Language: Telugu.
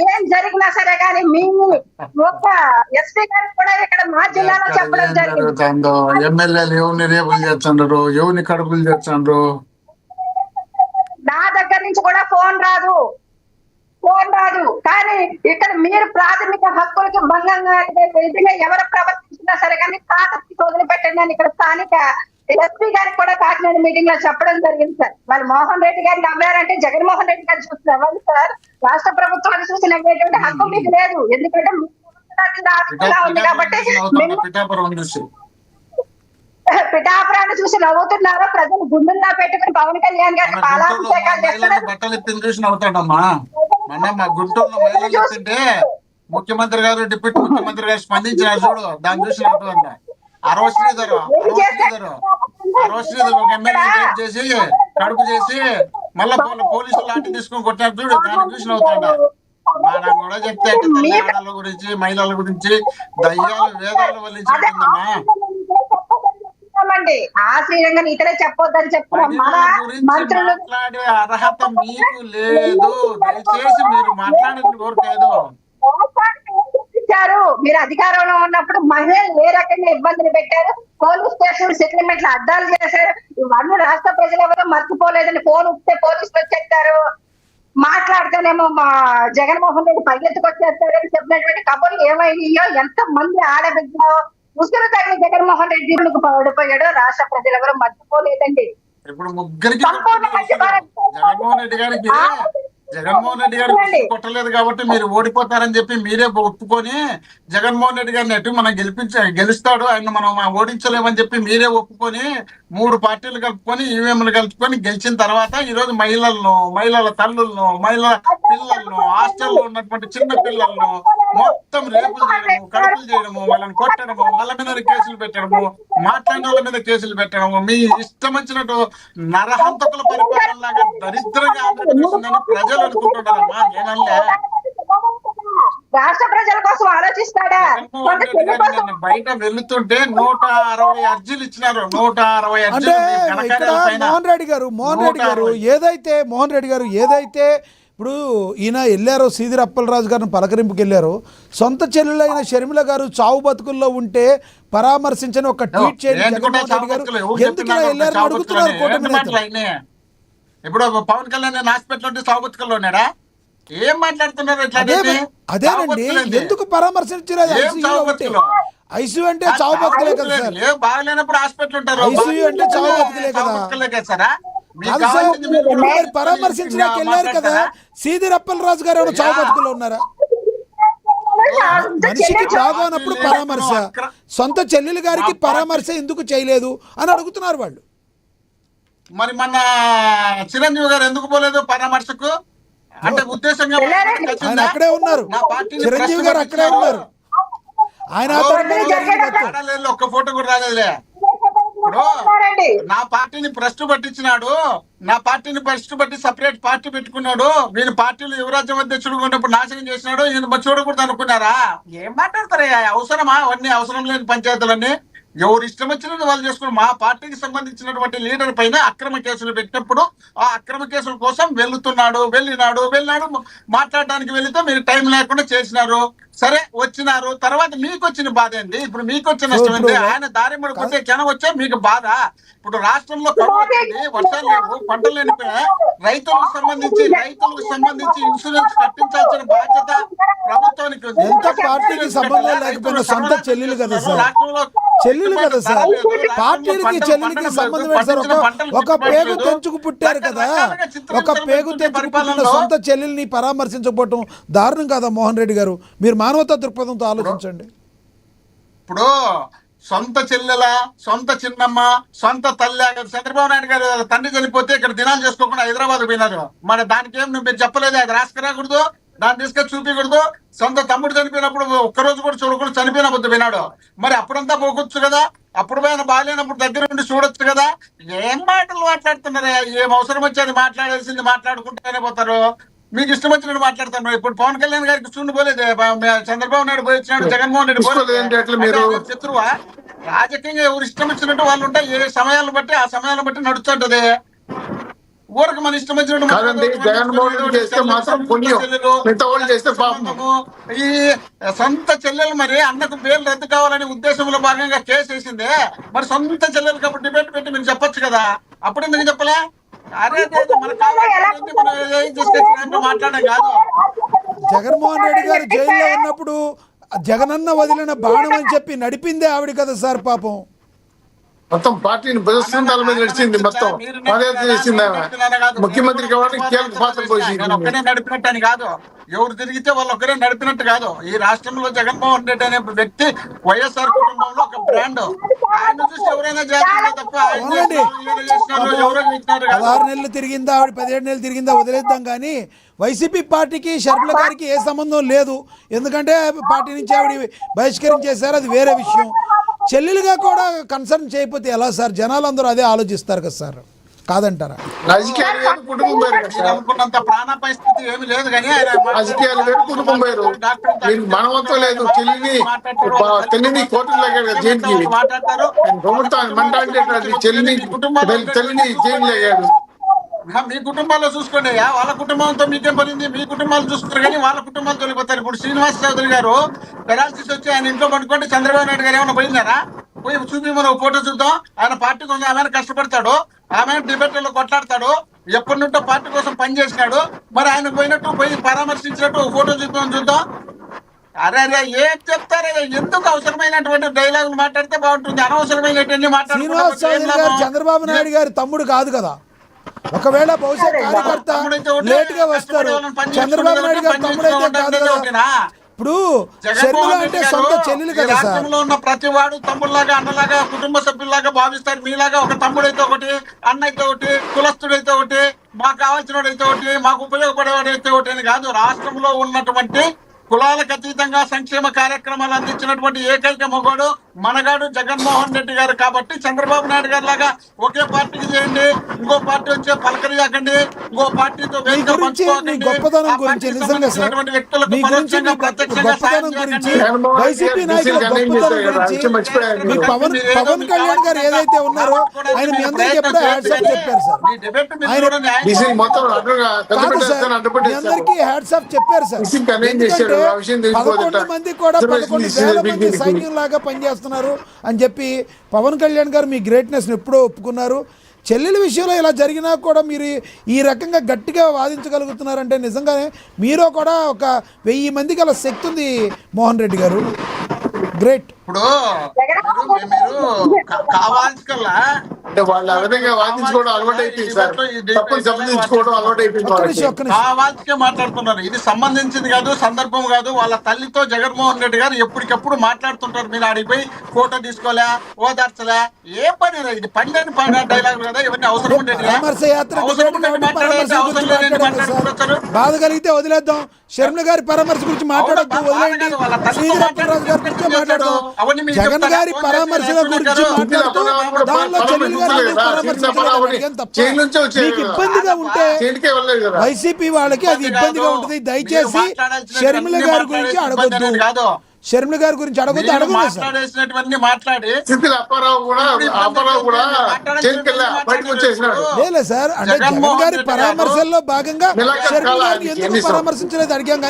ఏం జరిగినా సరే కానీ మీ ఒక ఎస్పీ గారికి కూడా ఇక్కడ మా జిల్లాలో చెప్పడం జరిగింది. ఎమ్మెల్యేలు ఎవరిని రేపులు చేస్తుండ్రు, ఎవరిని కడుపులు చేస్తుండ్రు. నా దగ్గర నుంచి కూడా ఫోన్ రాదు కానీ ఇక్కడ మీరు ప్రాథమిక హక్కులకి భంగంగా విధంగా ఎవరు ప్రవర్తించినా సరే కానీ తాతకి వదిలిపెట్టండి అని ఇక్కడ స్థానిక ఎస్పీ గారికి కూడా కాకినాడ మీటింగ్ లో చెప్పడం జరిగింది సార్. వాళ్ళు మోహన్ రెడ్డి గారిని నవ్వారంటే జగన్మోహన్ రెడ్డి గారు చూసి నవ్వాలి సార్. రాష్ట్ర ప్రభుత్వాన్ని చూసి నవ్వేటువంటి హక్కు మీకు లేదు. ఎందుకంటే ఉంది కాబట్టి పిఠాపురాన్ని చూసి నవ్వుతున్నారు. ప్రజలు గుండెల్లో పెట్టుకుని పవన్ కళ్యాణ్ గారిని పాలాభిషేకాలు గుంటూరులో మహిళలు చెప్తుంటే ముఖ్యమంత్రి గారు డిప్యూటీ ముఖ్యమంత్రి గారు స్పందించినారు చూడు, దాన్ని చూసి నవ్వుతుందా. అరవ శ్రీధర్ ఒక ఎమ్మెల్యే రేప్ చేసి కడుపు చేసి మళ్ళా పోలీసులు లాంటి తీసుకొని కొట్టారు చూడు, దాన్ని చూసి నవ్వుతాడా. మనం కూడా చెప్తే తెలంగాణల గురించి మహిళల గురించి దయ్యాలు వేదాలు వల్లించుకుంటుందమ్మా. ఇతరే చెప్పొద్దని మాట్లాడే అర్హత మీకు లేదు. దయచేసి మీరు మాట్లాడేది కోరుకోదు. మీరు అధికారంలో ఉన్నప్పుడు మహిళలు ఏ రకంగా ఇబ్బందులు పెట్టారు, పోలీస్ స్టేషన్ సెటిల్మెంట్లు అడ్డాలు చేశారు. ఇవన్నీ రాష్ట్ర ప్రజలు ఎవరో మర్చిపోలేదని ఫోన్ ఇస్తే పోలీసులు వచ్చేస్తారు. మాట్లాడితేనేమో మా జగన్మోహన్ రెడ్డి పరిగెత్తుకొచ్చేస్తారని చెప్పినటువంటి కబుర్లు ఏమైనాయో, ఎంత మంది ఆడబిడ్డలో ఉసురు తగిన జగన్మోహన్ రెడ్డి పడిపోయాడో రాష్ట్ర ప్రజలు ఎవరో మర్చిపోలేదండి. ఇప్పుడు ముగ్గురికి జగన్మోహన్ రెడ్డి గారికి కొట్టలేదు కాబట్టి మీరు ఓడిపోతారని చెప్పి మీరే ఒప్పుకొని జగన్మోహన్ రెడ్డి గారిని ఎటు మనం గెలుస్తాడు, ఆయన మనం ఓడించలేమని చెప్పి మీరే ఒప్పుకొని 3 పార్టీలు కలుపుకొని ఈవీఎంలు కలుపుకొని గెలిచిన తర్వాత ఈ రోజు మహిళల తల్లులను, మహిళల పిల్లలను, హాస్టల్లో ఉన్నటువంటి చిన్న పిల్లలను మొత్తం రేపులు చేయడము, కడుపులు చేయడము, వాళ్ళని కొట్టడము, వాళ్ళ మీద కేసులు పెట్టడము, మాట్లాడిన వాళ్ళ మీద కేసులు పెట్టడము, మీ ఇష్టం వచ్చినట్టు నరహంతకుల పరిపాలన లాగా దరిద్రంగా ఆంధ్రప్రదేశ్ ఉందని ప్రజలు అనుకుంటున్నారమ్మా. నేనల్లే రాష్ట్ర ప్రజల కోసం ఆలోచిస్తాడా. బయట వెళ్తుంటే 160 అర్జీలు ఇచ్చినారు. 160 అర్జీలు. మోహన్ రెడ్డి గారు ఏదైతే ఇప్పుడు ఈయన వెళ్ళారో సీదిరి అప్పలరాజు గారిని పలకరింపుకి వెళ్ళారో, సొంత చెల్లెలైన షర్మిల గారు చావు బతుకుల్లో ఉంటే పరామర్శించని ఒక ట్వీట్ చేయండి జగన్మోహన్ రెడ్డి గారు ఎందుకు వెళ్ళారని అడుగుతున్నారు కూటమి నేతలు. ఇప్పుడు పవన్ కళ్యాణ్ హాస్పిటల్ ఉంటే చావు బతుకుల్లో ఉన్నాడా? ఏం మాట్లాడుతున్నారు? అదేనండి, ఎందుకు పరామర్శించలేదు? ఐసీయూ అంటే చావు బతుకులే కదా సార్. బాగాలేనప్పుడు హాస్పిటల్ ఉంటారు. ఐసీయూ అంటే చావు బతుకులే కదా. పరామర్శించడానికి వెళ్ళారు కదా. సీదిరి అప్పలరాజు గారు ఎవరు చావు బతుకుల్లో ఉన్నారా? మనిషికి బాగోనప్పుడు పరామర్శ, సొంత చెల్లెలు గారికి పరామర్శ ఎందుకు చేయలేదు అని అడుగుతున్నారు వాళ్ళు. మరి మన చిరంజీవి గారు ఎందుకు పోలేదు పరామర్శకు? అంటే ఉద్దేశంగా ఆయన అక్కడే ఉన్నారు, చిరంజీవి గారు అక్కడే ఉన్నారు. ఆయన ఒక్క ఫోటో కూడా రాలేదులే. ఇప్పుడు నా పార్టీని భ్రష్టు పట్టించినాడు, నా పార్టీని భ్రష్టు పట్టి సపరేట్ పార్టీ పెట్టుకున్నాడు, వీళ్ళ పార్టీలు యువరాజ్యం అధ్యక్షుడు ఉన్నప్పుడు నాశనం చేసినాడు, ఈయన చూడకూడదు అనుకున్నారా? ఏం మాట్లాడతారా? అవసరమా అవన్నీ? అవసరం లేని పంచాయతీలన్నీ ఎవరు ఇష్టం వచ్చినట్టు వాళ్ళు చేసుకుని మా పార్టీకి సంబంధించినటువంటి లీడర్ పైన అక్రమ కేసులు పెట్టినప్పుడు ఆ అక్రమ కేసుల కోసం వెళ్ళినాడు మాట్లాడడానికి వెళితే మీరు టైం లేకుండా చేసినారు. సరే వచ్చినారు, తర్వాత మీకు వచ్చిన బాధ ఏంది? ఇప్పుడు మీకు వచ్చిన నష్టం ఏంటి? ఆయన దారి పడిపోతే క్షణం వచ్చా మీకు బాధ. ఇప్పుడు రాష్ట్రంలో కరువు వచ్చింది, వర్షాలు లేవు, పంటలు లేనిపోయా. రైతులకు సంబంధించి ఇన్సూరెన్స్ కట్టించాల్సిన బాధ్యత ప్రభుత్వానికి ఉంది. ఎంత పార్టీకి సంబంధం లేకపోయినా సొంత చెల్లెలు కదా సార్, చెల్లెలు కదా సార్. పార్టీలకి చెల్లెలకి సంబంధం ఏంటి సార్? ఒక పేగు తెంచుకు పుట్టారు కదా, ఒక పేగు తెంచుకు పుట్టిన సొంత చెల్లెల్ని పరామర్శించకపోవటం దారుణం కదా మోహన్ రెడ్డి గారు. మీరు మానవతా దృక్పథంతో ఆలోచించండి. ఇప్పుడు సొంత చెల్లెల, సొంత చిన్నమ్మ, సొంత తల్లి, చంద్రబాబు నాయుడు గారు తండ్రి చనిపోతే ఇక్కడ దినాలు చేసుకోకుండా హైదరాబాద్ పోయినారు. మరి దానికి ఏం మీరు చెప్పలేదు? అది రాసుకురాకూడదు, దాన్ని తీసుకొని చూపించకూడదు. సొంత తమ్ముడు చనిపోయినప్పుడు ఒక్కరోజు కూడా చూడకూడదు, చనిపోయిన బుద్ధి వినాడు. మరి అప్పుడంతా పోకొచ్చు కదా, అప్పుడు పైన బాగాలేనప్పుడు దగ్గర ఉండి చూడొచ్చు కదా. ఏం మాటలు మాట్లాడుతున్నారా? ఏం అవసరం వచ్చేది మాట్లాడాల్సింది మాట్లాడుకుంటూనే పోతారు. మీకు ఇష్టం వచ్చినట్టు మాట్లాడుతున్నారు. ఇప్పుడు పవన్ కళ్యాణ్ గారికి చూండి పోలేదు, చంద్రబాబు నాయుడు పోయి వచ్చినాడు, జగన్మోహన్ రెడ్డి పోలేదు. శత్రువా? రాజకీయంగా ఎవరు ఇష్టం వచ్చినట్టు వాళ్ళు ఉంటాయి. ఏ సమయాలను బట్టి ఆ సమయాలను బట్టి నడుస్తుంటది. ఊరికి మన ఇష్టం వచ్చినట్టు కాదండి, జగన్మోహన్ రెడ్డి చేస్తే మాత్రం పుణ్యం, మిగతా వాళ్ళు చేస్తే పాపము. ఈ సొంత చెల్లెలు మరి అన్నకు పేర్లు రద్దు కావాలనే ఉద్దేశంలో భాగంగా కేసు వేసిందే, మరి సొంత చెల్లెలు కాబట్టి డిబేట్ పెట్టి మీరు చెప్పొచ్చు కదా, అప్పుడే మీరు చెప్పలే? అరే మన కావాల్సింది మనం ఏం తీసుకొచ్చినట్టు మాట్లాడడం కాదు. జగన్మోహన్ రెడ్డి గారు జైల్లో ఉన్నప్పుడు జగనన్న వదిలిన బాణం అని చెప్పి నడిపిందే ఆవిడ కదా సార్ పాపం. మొత్తం పార్టీని భుజస్కంధాల మీద నడిచింది, మొత్తం పాదయాత్ర చేసింది ఆమె. ముఖ్యమంత్రి కాబట్టి కీలక పాత్ర పోయింది. నేను ఒక్కనే నడిపినట్టు అని కాదు, ఎవరు తిరిగితే వాళ్ళు ఒక్కరే నడిపినట్టు కాదు. ఈ రాష్ట్రంలో జగన్మోహన్ రెడ్డి అనే వ్యక్తి వైఎస్ఆర్ కుటుంబంలో ఒక బ్రాండ్. ఆయన చూసి ఎవరైనా చేస్తారో తప్ప ఆయన చేసినారు, ఎవరో చేసినారు కాదు. 16 నెలలు తిరిగిందా ఆవిడ, 17 నెలలు తిరిగిందా వదిలేద్దాం, కానీ వైసీపీ పార్టీకి షర్మిల గారికి ఏ సంబంధం లేదు. ఎందుకంటే పార్టీ నుంచి ఆవిడ బహిష్కరించేశారు, అది వేరే విషయం. చెల్లెలుగా కూడా కన్సర్న్ చేయకపోతే ఎలా సార్? జనాలందరూ అదే ఆలోచిస్తారు కదా సార్, కాదంటారా? రాజకీయాలు వేరు, కుటుంబం వేరు కదా మీరు సార్. అనుకున్నంత ప్రాణ పరిస్థితి ఏమి లేదు కానీ రాజకీయాలు వేరు, కుటుంబం వేరు. మీరు మనవంతం లేదు. చెల్లిని కోర్టుకు లాగాడు కదా జైలుకి. మాట్లాడతారు. ప్రభుత్వం మంటాలి చెల్లిని జైలు లాగాడు. మీ కుటుంబాల్లో చూసుకోండి, వాళ్ళ కుటుంబంతో మీకేం పడింది? మీ కుటుంబాలు చూసుకుంటారు కానీ వాళ్ళ కుటుంబాలు తొలిపోతారు. ఇప్పుడు శ్రీనివాస్ చౌదరి గారు పెరాలసిస్ వచ్చి ఆయన ఇంట్లో పడుకుంటే చంద్రబాబు నాయుడు గారు ఏమైనా పోయిందారా? పోయి చూపి మనం ఫోటో చూద్దాం. ఆయన పార్టీ కోసం ఆమె కష్టపడతాడు, ఆమె డిబేట్లలో కొట్లాడతాడు, ఎప్పటి నుంటో పార్టీ కోసం పనిచేసినాడు. మరి ఆయన పోయినట్టు పోయి పరామర్శించినట్టు ఫోటో చూద్దాం చూద్దాం. అరే అరే ఏం చెప్తారే? ఎందుకు అవసరమైనటువంటి డైలాగులు మాట్లాడితే బాగుంటుంది, అనవసరమైనటువంటి శ్రీనివాస్ చౌదరి గారు చంద్రబాబు నాయుడు గారి తమ్ముడు కాదు కదా. ఒకవేళ బహుశా కార్యకర్త లేట్ గా వస్తారు, చంద్రబాబు నాయుడు గారు తమ్ముడు అయితే కాదు కదా. ఇప్పుడు షర్మిల అంటే సొంత చెల్లెలు కదా సార్. రాష్ట్రంలో ఉన్న ప్రతి వాడు తమ్ముళ్ళలాగా, అన్నలాగా, కుటుంబ సభ్యుల్లాగా భావిస్తారు. మీలాగా ఒక తమ్ముడైతే ఒకటి, అన్న అయితే ఒకటి, కులస్తుడైతే ఒకటి, మాకు కావాల్సిన వాడైతే ఒకటి, మాకు ఉపయోగపడేవాడైతే ఒకటి అని కాదు. రాష్ట్రంలో ఉన్నటువంటి కులాలకు అతీతంగా సంక్షేమ కార్యక్రమాలు అందించినటువంటి ఏకైక మొగోడు మనగాడు జగన్మోహన్ రెడ్డి గారు. కాబట్టి చంద్రబాబు నాయుడు గారు లాగా ఒకే పార్టీకి చేయండి, ఇంకో పార్టీ వచ్చే పలకరియాకండి, ఇంకో పార్టీతో గొప్పతనం గురించి నిజంగా సార్, మీ గురించి గొప్పతనం గురించి, వైసీపీ నాయకుల గొప్పతనం గురించి మీ పవన్ కళ్యాణ్ గారు ఏదైతే ఉన్నారో ఆయన మీ అందరికీ ఎప్పుడో హ్యాట్సాప్ చెప్పారు సార్. కాదు సార్, మీ అందరికీ హ్యాట్సాప్ చెప్పారు సార్. ఎందుకంటే 11 మంది కూడా 11,000 మంది సైన్యం లాగా పనిచేస్తున్నారు అని చెప్పి పవన్ కళ్యాణ్ గారు మీ గ్రేట్నెస్ని ఎప్పుడో ఒప్పుకున్నారు. చెల్లెల విషయంలో ఇలా జరిగినా కూడా మీరు ఈ రకంగా గట్టిగా వాదించగలుగుతున్నారంటే నిజంగానే మీరు కూడా ఒక 1000 మందికి అలా శక్తి ఉంది మోహన్ రెడ్డి గారు. గ్రేట్. ఇప్పుడు మీరు కావాల్సికల్లా అంటే వాళ్ళు ఆ విధంగా వాదించుకోవడం అలవాటు అయిపోయింది సార్, తప్పని సంబంధించుకోవడం అలవాటు అయిపోయింది. కావాల్సికే మాట్లాడుతున్నారు. ఇది సంబంధించింది కాదు, సందర్భం కాదు. వాళ్ళ తల్లితో జగన్మోహన్ రెడ్డి గారు ఎప్పటికప్పుడు మాట్లాడుతుంటారు. మీరు ఆడిపోయి ఫోటో తీసుకోలే, ఓదార్చలే, ఏ పని ఇది పని లేని డైలాగ్ కదా. ఇవన్నీ అవసరం ఉండేది. బాధ కలిగితే వదిలేద్దాం. షర్మిల గారి పరామర్శ గురించి మాట్లాడద్దు, వదిలేయండి. శ్రీధరరాజు గారి గురించి మాట్లాడదాం. జగన్ గారి పరామర్శల గురించి మాట్లాడుతూ దానిలో చెల్లెలు గారి పరామర్శించడం మీకు ఇబ్బందిగా ఉంటే వైసీపీ వాళ్ళకి అది ఇబ్బందిగా ఉంటుంది. దయచేసి షర్మిల గారి గురించి అడగొద్దు, షర్మిల గారి గురించి అడగొద్దు. లేదు సార్, అంటే జగన్ గారి పరామర్శల్లో భాగంగా షర్మిల గారిని ఎందుకు పరామర్శించలేదు అడిగాం కానీ